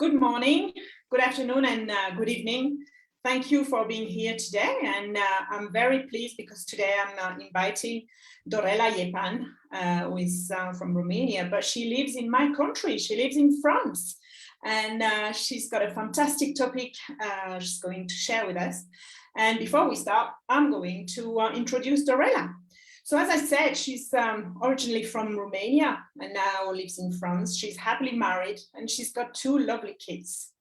Good morning, good afternoon, and good evening. Thank you for being here today. And I'm very pleased because today I'm inviting Dorela Iepan, who is from Romania, but she lives in my country. She lives in France. And she's got a fantastic topic she's going to share with us. And before we start, I'm going to introduce Dorela. So as I said, she's originally from Romania and now lives in France. She's happily married and she's got two lovely kids.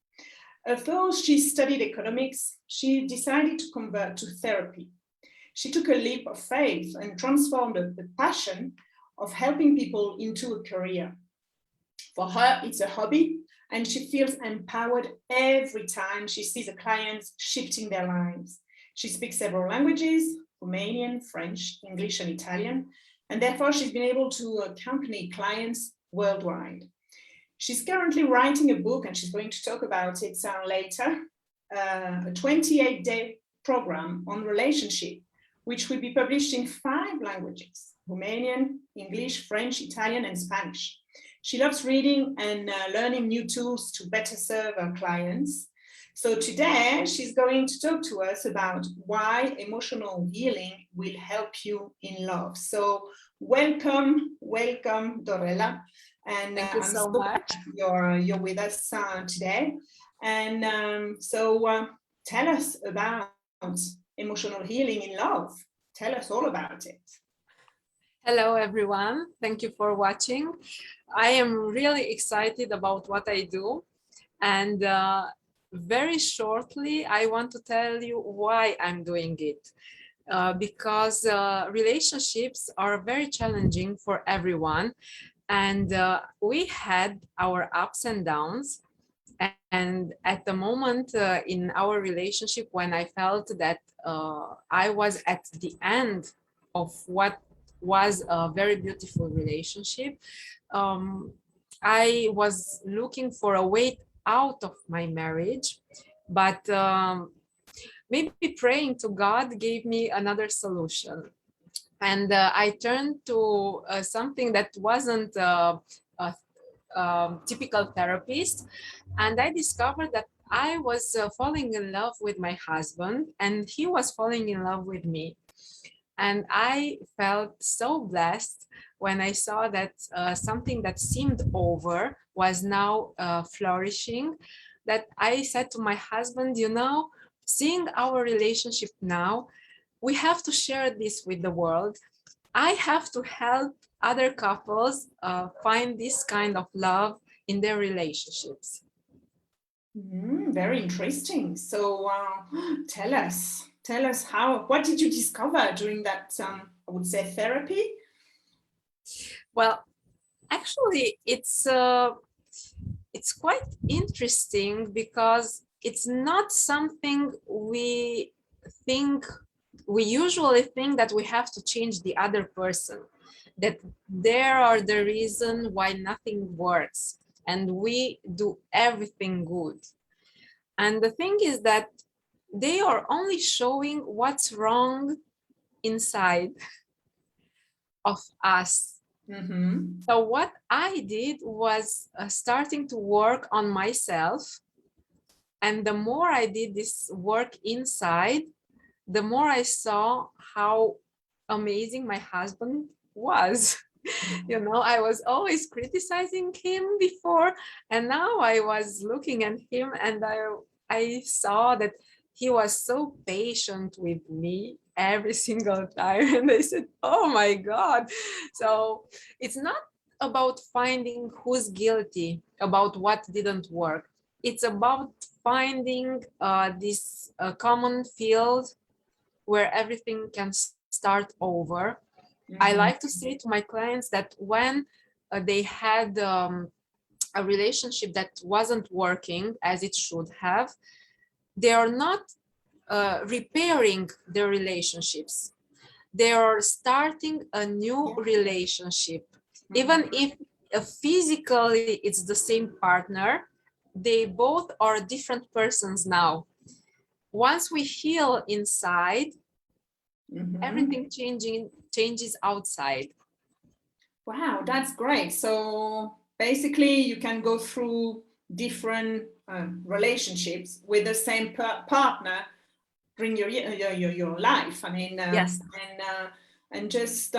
Although she studied economics, she decided to convert to therapy. She took a leap of faith and transformed the passion of helping people into a career. For her, it's a hobby, and she feels empowered every time she sees a client shifting their lives. She speaks several languages, Romanian, French, English, and Italian, and therefore she's been able to accompany clients worldwide. She's currently writing a book, and she's going to talk about it later, a 28-day program on relationship, which will be published in 5 languages, Romanian, English, French, Italian, and Spanish. She loves reading and learning new tools to better serve her clients. So today she's going to talk to us about why emotional healing will help you in love. So welcome, Dorela. And thank you so much. You're with us today. And tell us about emotional healing in love. Tell us all about it. Hello, everyone. Thank you for watching. I am really excited about what I do. And very shortly, I want to tell you why I'm doing it. Because relationships are very challenging for everyone. And we had our ups and downs. And at the moment in our relationship, when I felt that I was at the end of what was a very beautiful relationship, I was looking for a way out of my marriage, but maybe praying to God gave me another solution. And I turned to something that wasn't a typical therapist, and I discovered that I was falling in love with my husband and he was falling in love with me. And I felt so blessed when I saw that something that seemed over was now flourishing, that I said to my husband, you know, seeing our relationship now, we have to share this with the world. I have to help other couples find this kind of love in their relationships. Very interesting. So tell us what did you discover during that, I would say, therapy? Well, actually, it's quite interesting because it's not something we usually think that we have to change the other person, that they are the reason why nothing works and we do everything good. And the thing is that they are only showing what's wrong inside of us. So what I did was starting to work on myself. And the more I did this work inside, the more I saw how amazing my husband was. You know, I was always criticizing him before, and now I was looking at him and I saw that he was so patient with me every single time. And I said, oh my God. So it's not about finding who's guilty about what didn't work. It's about finding this common field where everything can start over. I like to say to my clients that when they had a relationship that wasn't working as it should have, they are not repairing their relationships. They are starting a new relationship. Even if physically it's the same partner, they both are different persons now. Once we heal inside, everything changes outside. Wow, that's great. So basically you can go through different relationships with the same partner during your life. I mean, Yes. and just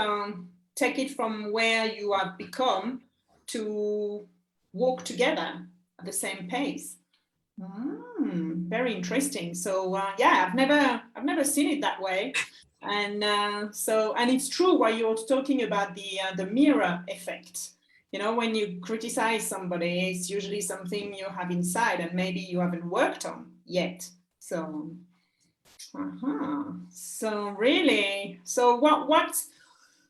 take it from where you have become to walk together at the same pace. Very interesting. So yeah, I've never seen it that way, and and it's true what you're talking about, the mirror effect. You know, when you criticize somebody, it's usually something you have inside and maybe you haven't worked on yet. So, so really, so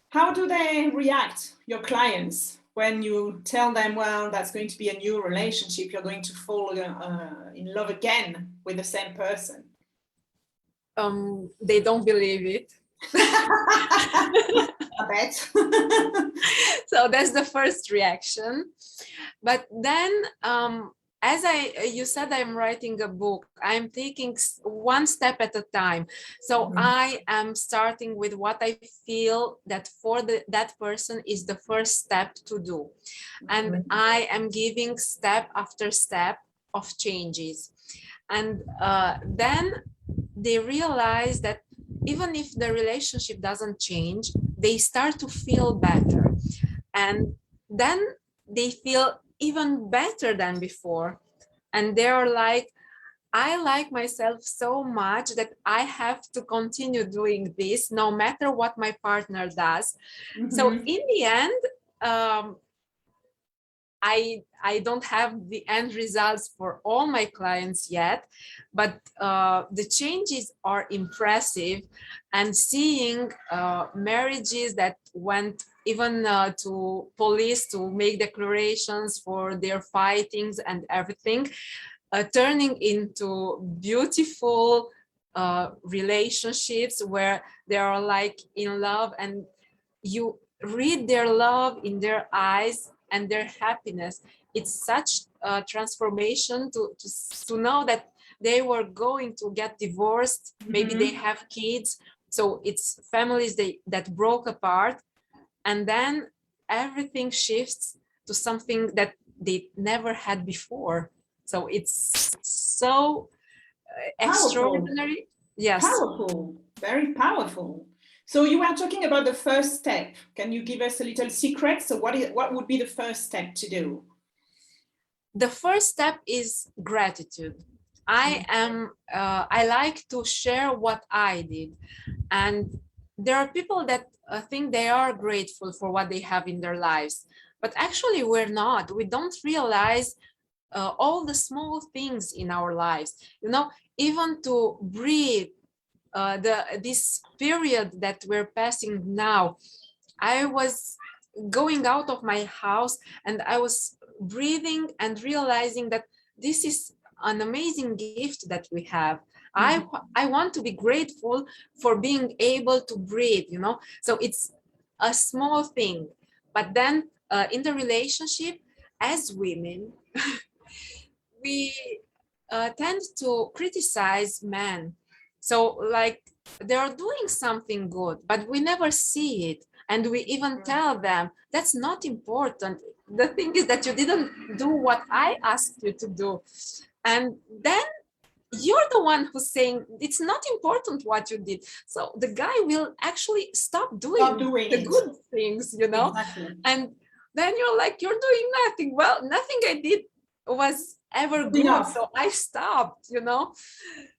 how do they react, your clients, when you tell them, well, that's going to be a new relationship, you're going to fall in love again with the same person? They don't believe it. I bet. So that's the first reaction. But then, as you said, I'm writing a book. I'm taking one step at a time. So I am starting with what I feel that for that person is the first step to do. And I am giving step after step of changes. And then they realize that even if the relationship doesn't change, they start to feel better. And then they feel even better than before. And they're like, I like myself so much that I have to continue doing this no matter what my partner does. So in the end, I don't have the end results for all my clients yet, but the changes are impressive. And seeing marriages that went even to police to make declarations for their fightings and everything, turning into beautiful relationships where they are like in love, and you read their love in their eyes and their happiness. It's such a transformation to know that they were going to get divorced, maybe they have kids, so it's families that broke apart, and then everything shifts to something that they never had before. So it's so extraordinary. Yes. Powerful, very powerful. So you were talking about the first step. Can you give us a little secret? So what would be the first step to do? The first step is gratitude. I like to share what I did. And there are people that think they are grateful for what they have in their lives, but actually we're not. We don't realize all the small things in our lives. You know, even to breathe, this period that we're passing now, I was going out of my house and I was breathing and realizing that this is an amazing gift that we have. I want to be grateful for being able to breathe, you know. So it's a small thing, but then in the relationship, as women, we tend to criticize men. So like they're doing something good, but we never see it. And we even tell them, that's not important. The thing is that you didn't do what I asked you to do. And then you're the one who's saying it's not important what you did. So the guy will actually stop doing the good things, you know. Exactly. And then you're like, you're doing nothing. Well, nothing I did was ever good. Enough. So I stopped, you know.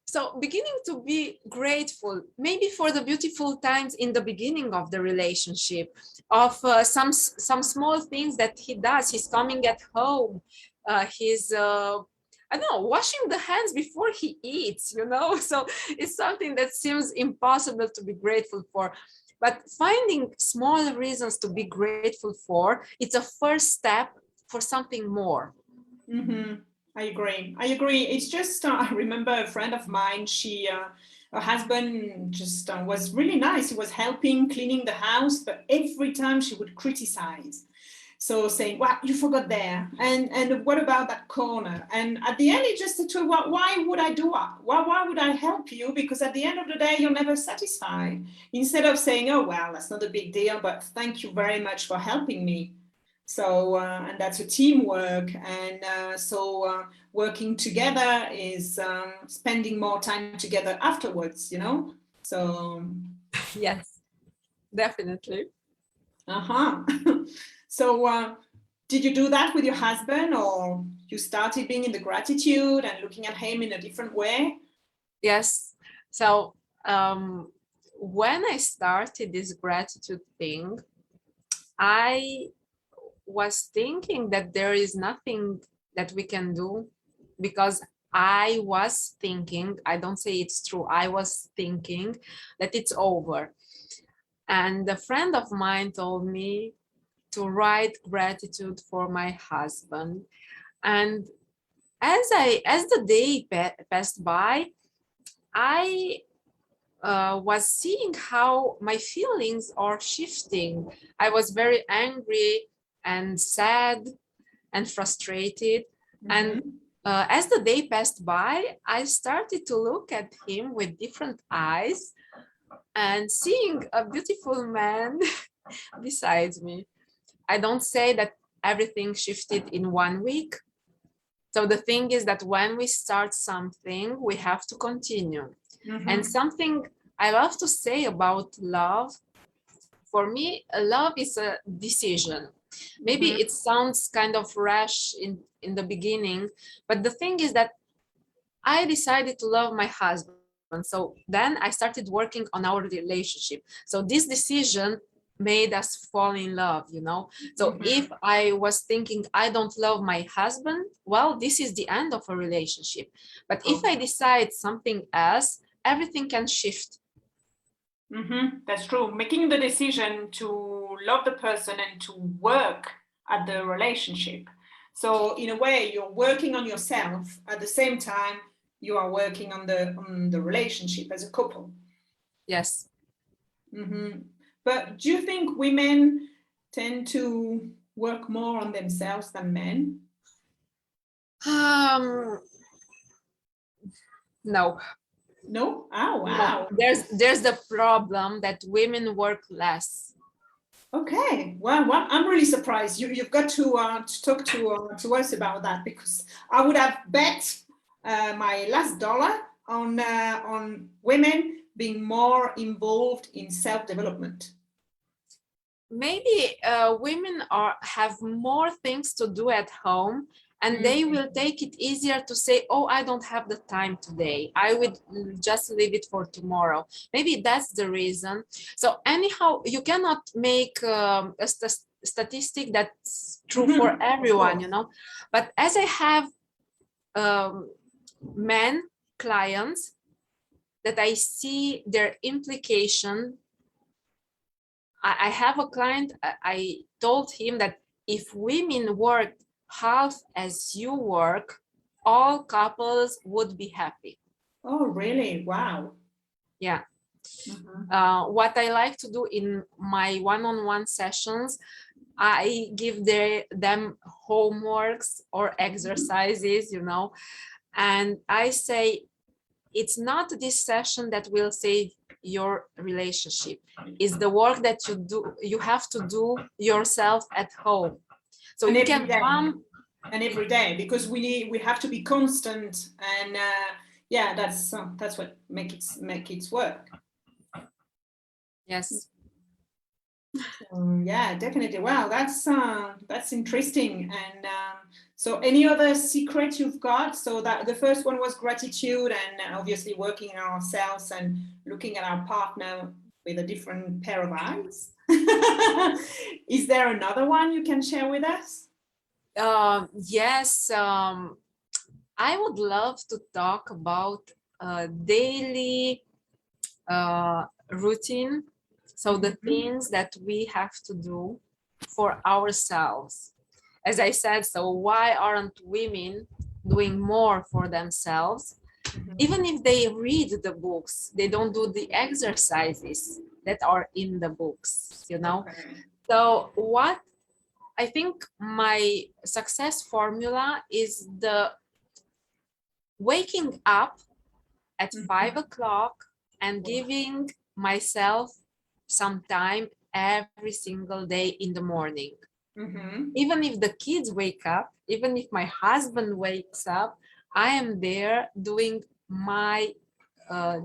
So beginning to be grateful, maybe for the beautiful times in the beginning of the relationship, of some small things that he does. He's coming at home. He's I don't know, washing the hands before he eats, you know. So it's something that seems impossible to be grateful for. But finding small reasons to be grateful for, it's a first step for something more. I agree. It's just, I remember a friend of mine, her husband just was really nice. He was helping cleaning the house, but every time she would criticize. So saying, well, you forgot there. And what about that corner? And at the end, it just said to her, well, why would I do that? Why would I help you? Because at the end of the day, you're never satisfied. Instead of saying, oh, well, that's not a big deal, but thank you very much for helping me. So, and that's a teamwork. And working together is spending more time together afterwards, you know? So, Yes, definitely. uh-huh. So, did you do that with your husband, or you started being in the gratitude and looking at him in a different way? Yes. So when I started this gratitude thing, I was thinking that there is nothing that we can do, because I was thinking, I don't say it's true, I was thinking that it's over. And a friend of mine told me to write gratitude for my husband. And as the day passed by, I was seeing how my feelings are shifting. I was very angry and sad and frustrated. And as the day passed by, I started to look at him with different eyes and seeing a beautiful man beside me. I don't say that everything shifted in 1 week. So the thing is that when we start something, we have to continue. And something I love to say about love, for me, love is a decision. Maybe it sounds kind of rash in the beginning, but the thing is that I decided to love my husband. So then I started working on our relationship. So this decision made us fall in love, you know. So if I was thinking I don't love my husband, well, this is the end of a relationship. But if I decide something else, everything can shift. That's true. Making the decision to love the person and to work at the relationship. So in a way, you're working on yourself at the same time you are working on the relationship as a couple. Yes. But do you think women tend to work more on themselves than men? No. No? Oh, wow. No. There's the problem that women work less. Okay, well, I'm really surprised. You've got to talk to us about that, because I would have bet my last dollar on women being more involved in self-development. Maybe women have more things to do at home, and they will take it easier to say, oh, I don't have the time today, I would just leave it for tomorrow. Maybe that's the reason. So anyhow, you cannot make a statistic that's true for everyone, you know. But as I have men clients that I see their implication, I have a client, I told him that if women worked half as you work, all couples would be happy. Oh, really? Wow. Yeah. What I like to do in my one-on-one sessions, I give them homeworks or exercises, you know, and I say, it's not this session that will save your relationship. It's the work that you have to do yourself at home. So and you every can day. come. And every day, because we have to be constant, and yeah, that's what make it work. Yes. Yeah, definitely. Wow, that's interesting. And so any other secret you've got? So that the first one was gratitude, and obviously working on ourselves and looking at our partner with a different pair of eyes. Is there another one you can share with us? Yes, I would love to talk about daily routine. So the things that we have to do for ourselves. As I said, so why aren't women doing more for themselves? Even if they read the books, they don't do the exercises that are in the books, you know? So what I think my success formula is the waking up at 5 o'clock and giving myself some time every single day in the morning. Even if the kids wake up, even if my husband wakes up, I am there doing my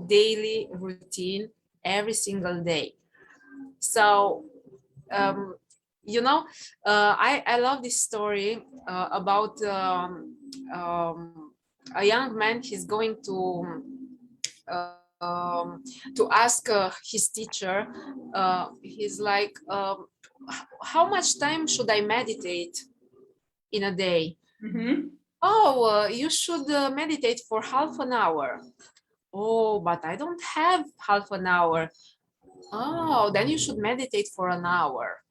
daily routine every single day. So, you know, I love this story about a young man. He's going to ask his teacher. He's like, how much time should I meditate in a day? Oh, you should meditate for half an hour. Oh, but I don't have half an hour. Oh, then you should meditate for an hour.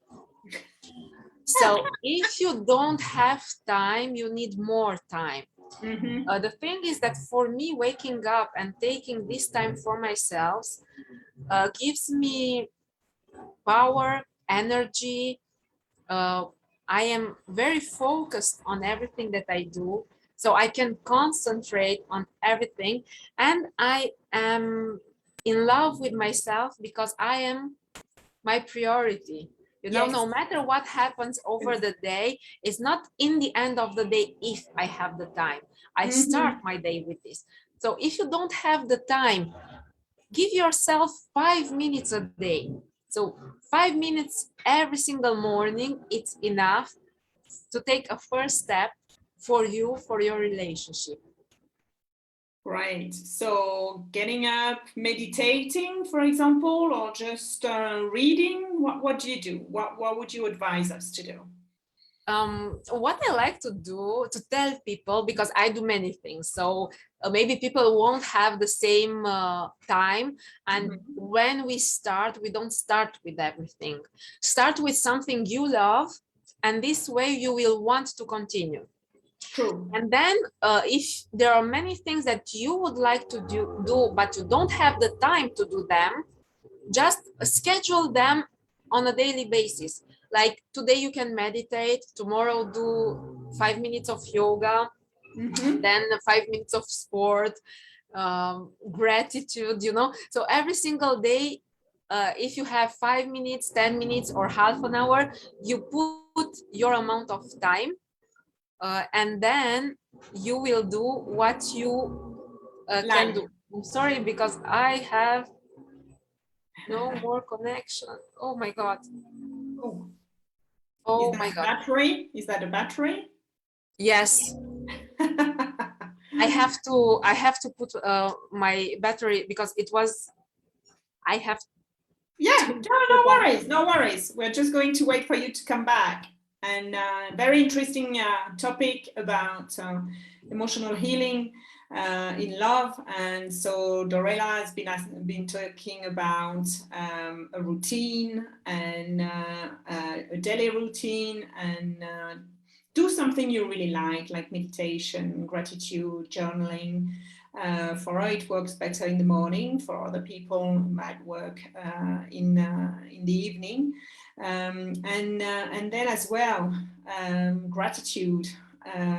So if you don't have time, you need more time. The thing is that for me, waking up and taking this time for myself gives me power, energy. I am very focused on everything that I do, so I can concentrate on everything, and I am in love with myself because I am my priority. You know, no matter what happens over the day, it's not in the end of the day if I have the time. I start my day with this. So if you don't have the time, give yourself 5 minutes a day. So 5 minutes every single morning, it's enough to take a first step for you, for your relationship. Right. So getting up, meditating, for example, or just reading, what do you do? What would you advise us to do? What I like to do, to tell people, because I do many things, so maybe people won't have the same time, and when we start, we don't start with everything. Start with something you love, and this way you will want to continue. True. And then if there are many things that you would like to do but you don't have the time to do them, just schedule them on a daily basis. Like today you can meditate, tomorrow do 5 minutes of yoga, then 5 minutes of sport, gratitude, you know. So every single day, if you have 5 minutes, 10 minutes, or half an hour, you put your amount of time, and then you will do what you can do. I'm sorry, because I have no more connection. Oh my God. Oh my God. Battery? Is that a battery? Yes. I have to put my battery because it was, I have. Yeah, no worries, no worries. We're just going to wait for you to come back. And very interesting topic about emotional healing in love. And so Dorela has been talking about a routine and a daily routine, and do something you really like meditation, gratitude, journaling. For her, it works better in the morning. For other people, it might work in the evening. And then as well, gratitude,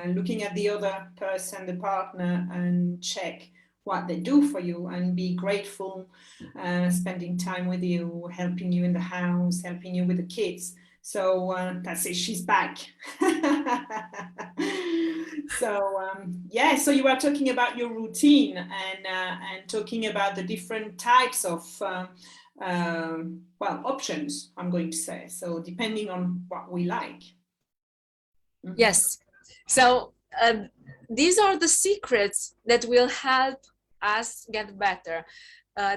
looking at the other person, the partner, and check what they do for you and be grateful, spending time with you, helping you in the house, helping you with the kids. So that's it, she's back. So yeah, so you are talking about your routine and talking about the different types of well, options, I'm going to say. So depending on what we like. Yes. So these are the secrets that will help us get better.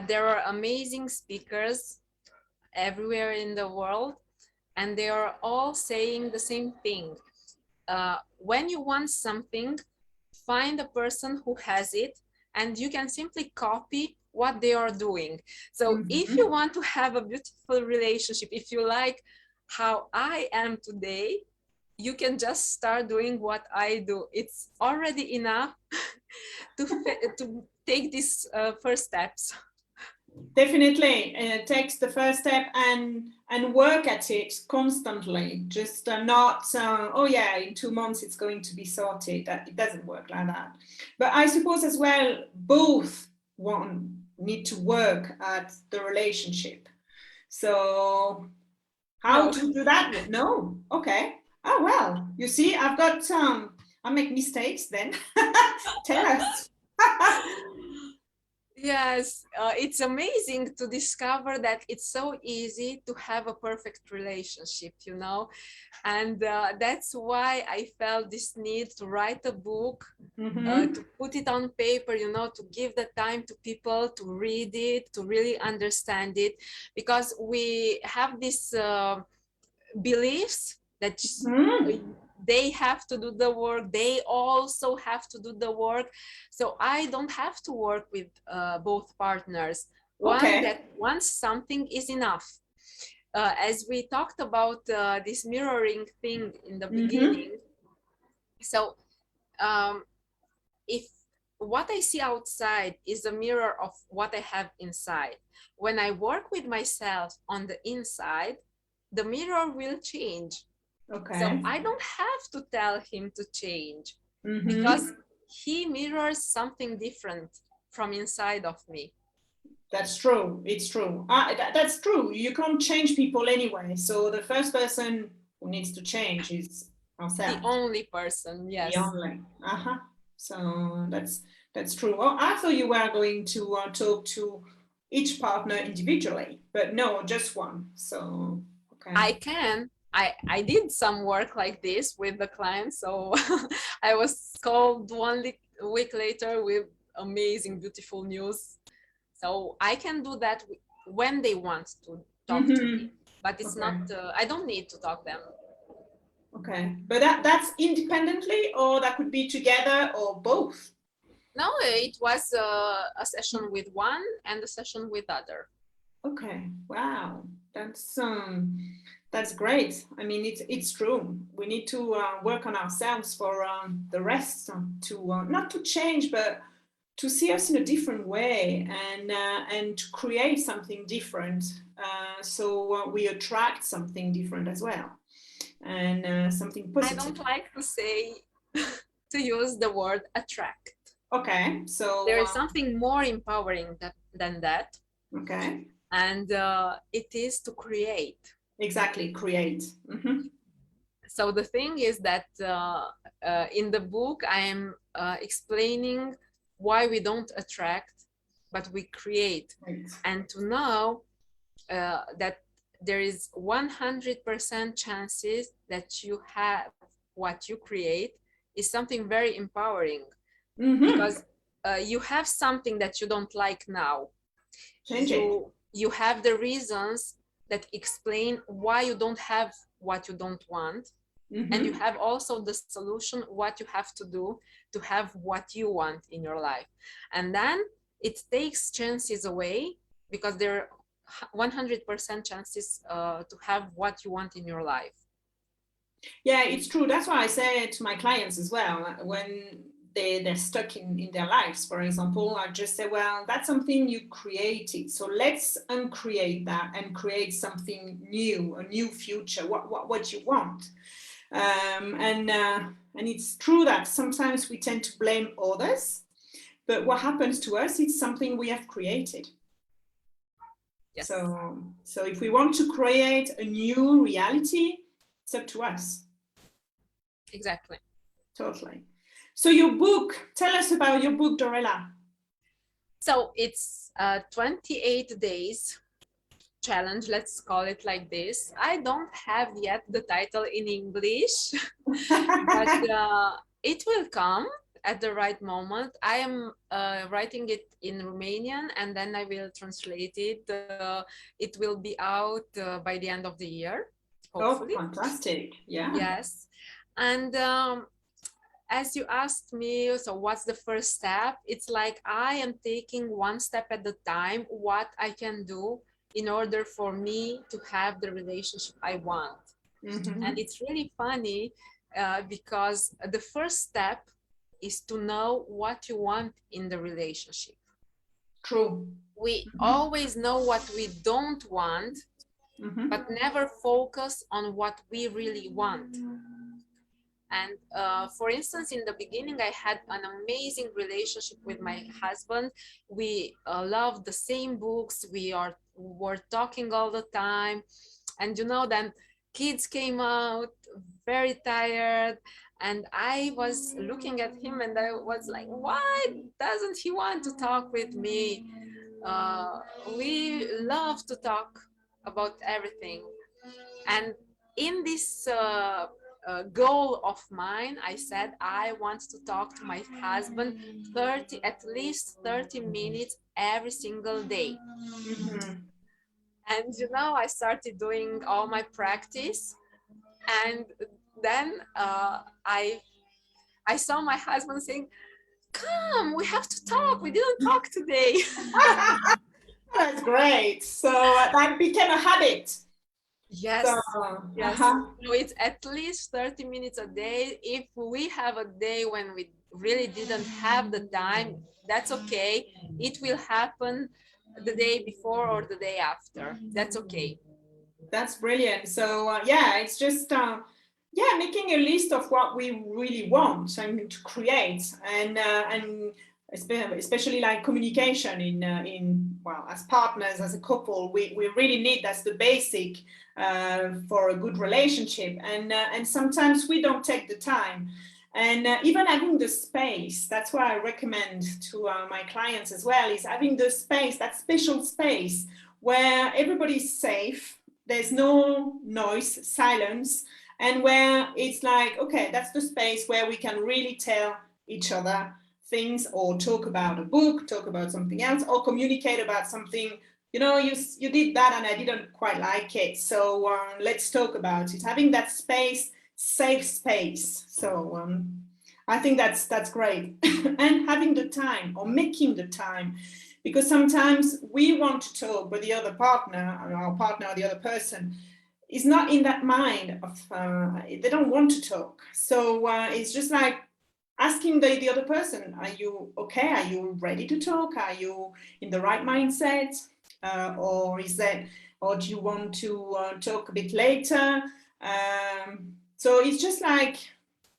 There are amazing speakers everywhere in the world, and they are all saying the same thing. When you want something, find a person who has it, and you can simply copy what they are doing. So if you want to have a beautiful relationship, if you like how I am today, you can just start doing what I do. It's already enough to take these first steps. Definitely takes the first step and work at it constantly. Just not oh yeah, in 2 months it's going to be sorted. That it doesn't work like that. But I suppose as well, both need to work at the relationship. So How to do that? No. Okay. Oh, well, you see, I've got, I make mistakes then. Tell us. Yes, it's amazing to discover that it's so easy to have a perfect relationship, you know, and that's why I felt this need to write a book, to put it on paper, you know, to give the time to people to read it, to really understand it, because we have this beliefs that they have to do the work, they also have to do the work. So I don't have to work with both partners. One that wants something is enough. As we talked about this mirroring thing in the beginning, so if what I see outside is a mirror of what I have inside, when I work with myself on the inside, the mirror will change. So I don't have to tell him to change because he mirrors something different from inside of me. That's true. It's true. That's true. You can't change people anyway. So the first person who needs to change is ourselves. The only person, yes. The only. So that's true. Well, I thought you were going to talk to each partner individually, but no, just one. So okay. I can. I did some work like this with the client, so I was called one week later with amazing, beautiful news. So I can do that when they want to talk to me, but it's not. I don't need to talk them. Okay, but that's independently, or that could be together, or both. No, it was a session with one and a session with other. Okay, wow, that's great. I mean, it's true. We need to work on ourselves for the rest to not to change, but to see us in a different way and to create something different. So we attract something different as well, and something positive. I don't like to say to use the word attract. Okay, so there is something more empowering than that. Okay. And it is to create. Exactly, create. So the thing is that in the book, I am explaining why we don't attract, but we create. Right. And to know that there is 100% chances that you have what you create is something very empowering. Because you have something that you don't like now. You have the reasons that explain why you don't have what you don't want. And you have also the solution, what you have to do to have what you want in your life. And then it takes chances away, because there are 100% chances to have what you want in your life. Yeah, it's true. That's why I say it to my clients as well. When they're stuck in their lives, for example, I just say, well, that's something you created. So let's uncreate that and create something new, a new future, what you want. And it's true that sometimes we tend to blame others, but what happens to us, it's something we have created. Yes. So if we want to create a new reality, it's up to us. Exactly. Totally. So your book, tell us about your book, Dorela. So it's a 28 days challenge, let's call it like this. I don't have yet the title in English, but it will come at the right moment. I am writing it in Romanian, and then I will translate it. It will be out by the end of the year, hopefully. Oh, fantastic. Yeah. Yes. And as you asked me, so what's the first step? It's like I am taking one step at a time, what I can do in order for me to have the relationship I want. And it's really funny because the first step is to know what you want in the relationship. True. We always know what we don't want, but never focus on what we really want. And for instance, in the beginning, I had an amazing relationship with my husband. We loved the same books. We were talking all the time. And then kids came out very tired, and I was looking at him and I was like, why doesn't he want to talk with me? uh, we love to talk about everything. And in this goal of mine, I said I want to talk to my husband at least 30 minutes every single day. Mhm. And I started doing all my practice, and then I saw my husband saying, come, we have to talk, we didn't talk today. That's great. So that became a habit. Yes, So, yes. uh-huh. So it's at least 30 minutes a day. If we have a day when we really didn't have the time, that's okay. It will happen the day before or the day after. That's okay. That's brilliant. So yeah, it's just yeah, making a list of what we really want and to create, and especially like communication in well, as partners, as a couple, we really need, that's the basic for a good relationship, and sometimes we don't take the time. And even having the space, that's what I recommend to my clients as well, is having the space, that special space where everybody's safe, there's no noise, silence, and where it's like, okay, that's the space where we can really tell each other things, or talk about a book, talk about something else, or communicate about something. You did that and I didn't quite like it, so let's talk about it. Having that space, safe space. So I think that's great. And having the time, or making the time, because sometimes we want to talk, but the other partner, or our partner, or the other person is not in that mind of, they don't want to talk. So it's just like asking the other person, are you okay? Are you ready to talk? Are you in the right mindset? Or do you want to talk a bit later? So it's just like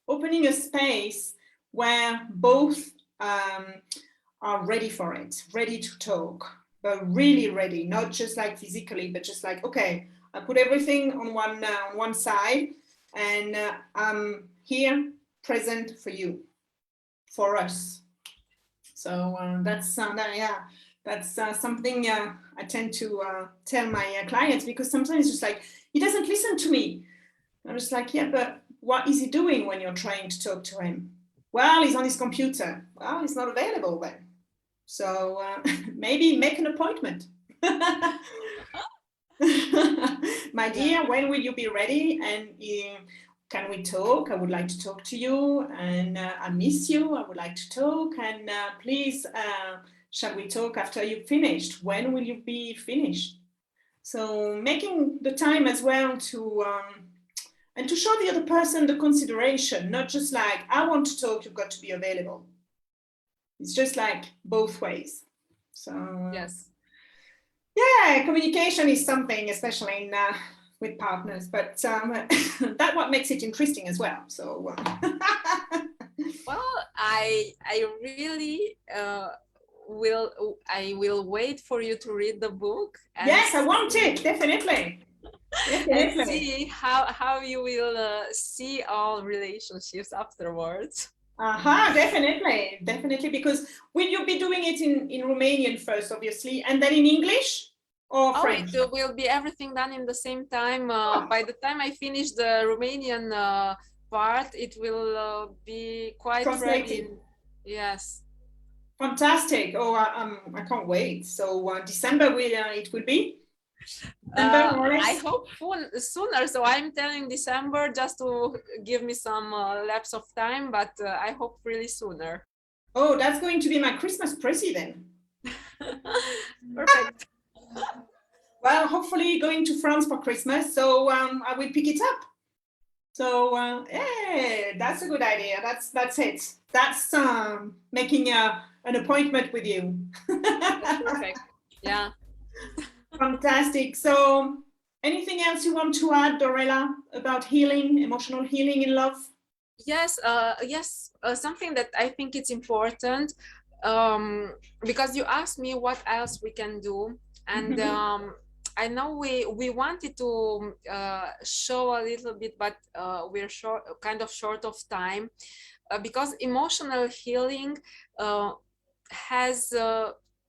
opening a space where both are ready for it, ready to talk, but really ready, not just like physically, but just like, okay, I put everything on one side, and I'm here, present for you, for us. So that's yeah, that's something I tend to tell my clients, because sometimes it's just like, he doesn't listen to me. I'm just like, yeah, but what is he doing when you're trying to talk to him? Well, he's on his computer. Well, he's not available then. So maybe make an appointment. My dear, when will you be ready? And can we talk? I would like to talk to you, and I miss you. I would like to talk, and please, shall we talk after you've finished? When will you be finished? So making the time as well to and to show the other person the consideration, not just like, I want to talk, you've got to be available. It's just like both ways. So Yes. Yeah, communication is something, especially in with partners, but that's what makes it interesting as well. So well, I really will wait for you to read the book, and yes, I want it, definitely. and see how you will see all relationships afterwards. Definitely, because will you be doing it in Romanian first, obviously, and then in English or French? It will be everything done in the same time. By the time I finish the Romanian part, it will be quite ready. Yes. Fantastic. Oh, I can't wait. So December it will be? December, more or less? I hope sooner. So I'm telling December just to give me some lapse of time, but I hope really sooner. Oh, that's going to be my Christmas present then. Perfect. Well, hopefully going to France for Christmas, so I will pick it up. So yeah, that's a good idea. That's it. That's making an appointment with you. Perfect. Yeah. Fantastic. So anything else you want to add, Dorela, about healing, emotional healing in love? Yes, something that I think it's important, because you asked me what else we can do, and I know we wanted to show a little bit, but we're kind of short of time, because emotional healing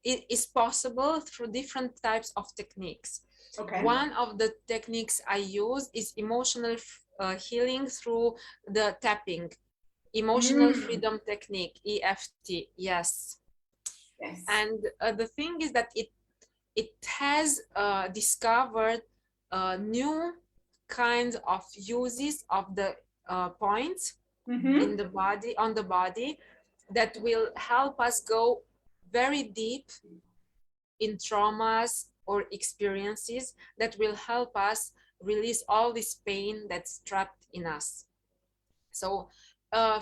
is possible through different types of techniques. Okay. One of the techniques I use is emotional healing through the tapping, emotional freedom technique, EFT. Yes. Yes. And the thing is that it has discovered new kinds of uses of the points in the body, on the body, that will help us go very deep in traumas or experiences, that will help us release all this pain that's trapped in us. So I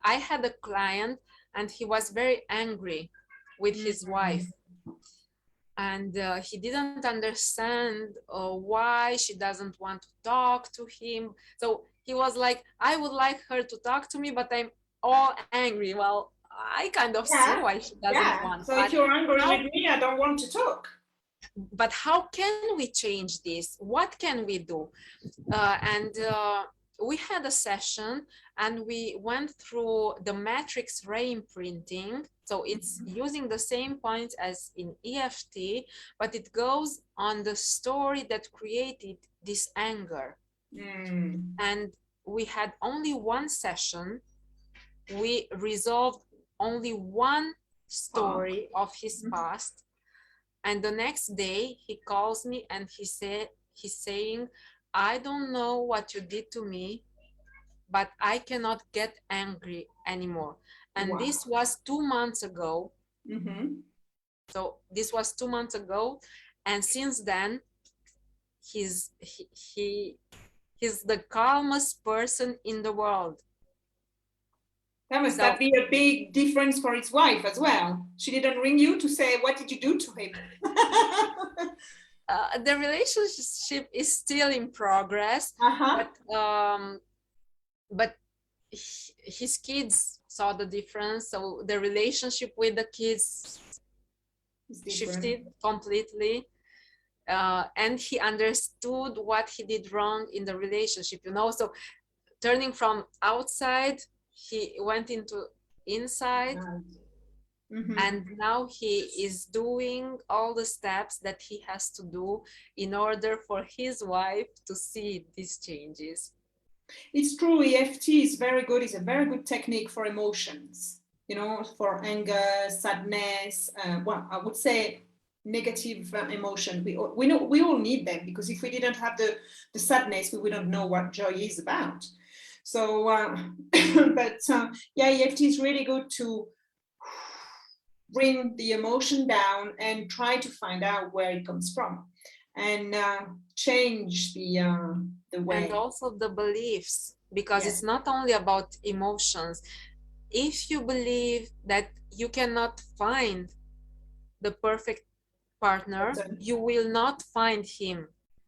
had a client, and he was very angry with his wife, and he didn't understand why she doesn't want to talk to him. So he was like, I would like her to talk to me, but I'm all angry. Well, I kind of see why she doesn't want. So if you're angry with me, I don't want to talk. But how can we change this? What can we do? We had a session, and we went through the matrix reimprinting. So it's using the same points as in EFT, but it goes on the story that created this anger. And we had only one session. We resolved only one story of his past. And the next day he calls me, and he's saying, I don't know what you did to me, but I cannot get angry anymore. And this was 2 months ago. So this was 2 months ago. And since then, he's the calmest person in the world. That must be a big difference for his wife as well. She didn't ring you to say, what did you do to him? The relationship is still in progress, but his kids saw the difference. So the relationship with the kids shifted completely. And he understood what he did wrong in the relationship, so turning from outside, he went into inside. And now he is doing all the steps that he has to do in order for his wife to see these changes. It's true, EFT is very good. It's a very good technique for emotions, for anger, sadness, well, I would say negative emotion. We know we all need them, because if we didn't have the sadness, we wouldn't know what joy is about. So, EFT is really good to bring the emotion down and try to find out where it comes from, and change the way. And also the beliefs, because it's not only about emotions. If you believe that you cannot find the perfect partner, you will not find him.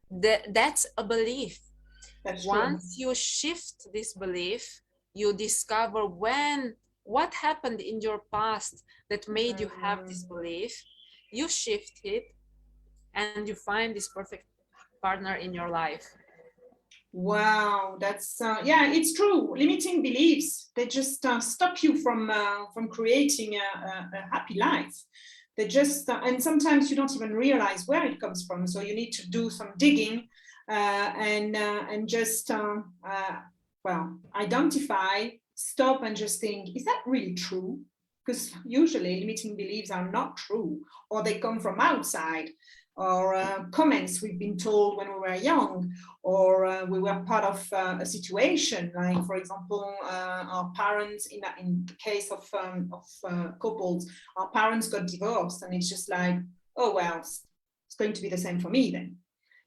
That's a belief. Once you shift this belief, you discover what happened in your past that made you have this belief. You shift it, and you find this perfect partner in your life. Wow, that's it's true. Limiting beliefs, they just stop you from creating a happy life. They just and sometimes you don't even realize where it comes from. So you need to do some digging and just identify, stop, and just think: is that really true? Because usually limiting beliefs are not true, or they come from outside, or comments we've been told when we were young, or we were part of a situation, like, for example, our parents, in the case of couples, our parents got divorced, and it's just like, oh well, it's going to be the same for me then.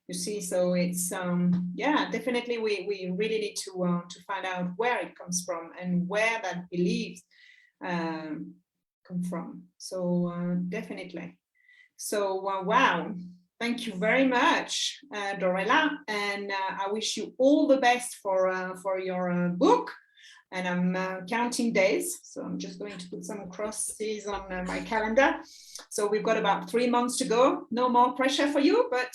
You see, so it's definitely we really need to find out where it comes from and where that beliefs come from. So definitely. So wow, thank you very much, Dorela, and I wish you all the best for your book, and I'm counting days. So I'm just going to put some crosses on my calendar. So we've got about 3 months to go. No more pressure for you, but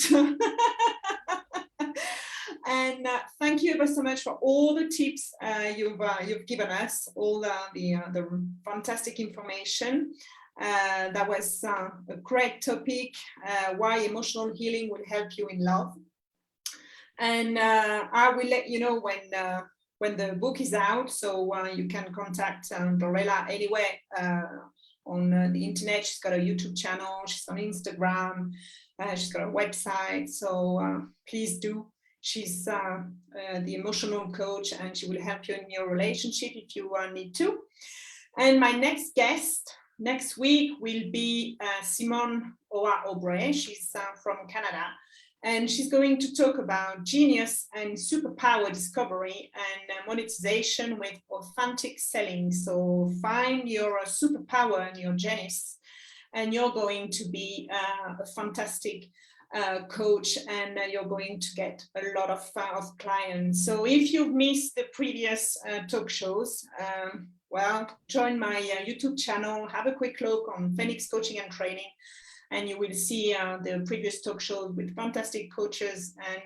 and thank you ever so much for all the tips you've given us, all the fantastic information. That was a great topic, why emotional healing will help you in love. And I will let you know when the book is out, so you can contact Dorela anywhere on the internet. She's got a YouTube channel, she's on Instagram, she's got a website, so please do. She's the emotional coach, and she will help you in your relationship if you need to. And my next guest next week will be Simone Oa-Aubrey. She's from Canada, and she's going to talk about genius and superpower discovery and monetization with authentic selling. So find your superpower and your genius, and you're going to be a fantastic coach, and you're going to get a lot of clients. So if you've missed the previous talk shows, well, join my YouTube channel, have a quick look on Phoenix Coaching and Training, and you will see the previous talk shows with fantastic coaches and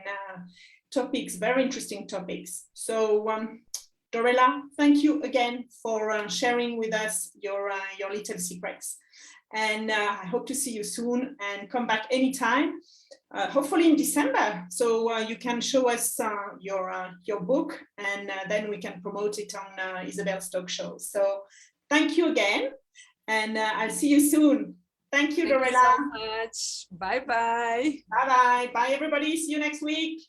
topics, very interesting topics. So Dorela, thank you again for sharing with us your little secrets. And I hope to see you soon, and come back anytime, hopefully in December, so you can show us your book, and then we can promote it on Isabelle's talk show. So thank you again, and I'll see you soon. Thank you, Dorela. Thank you so much. Bye-bye. Bye-bye. Bye, everybody. See you next week.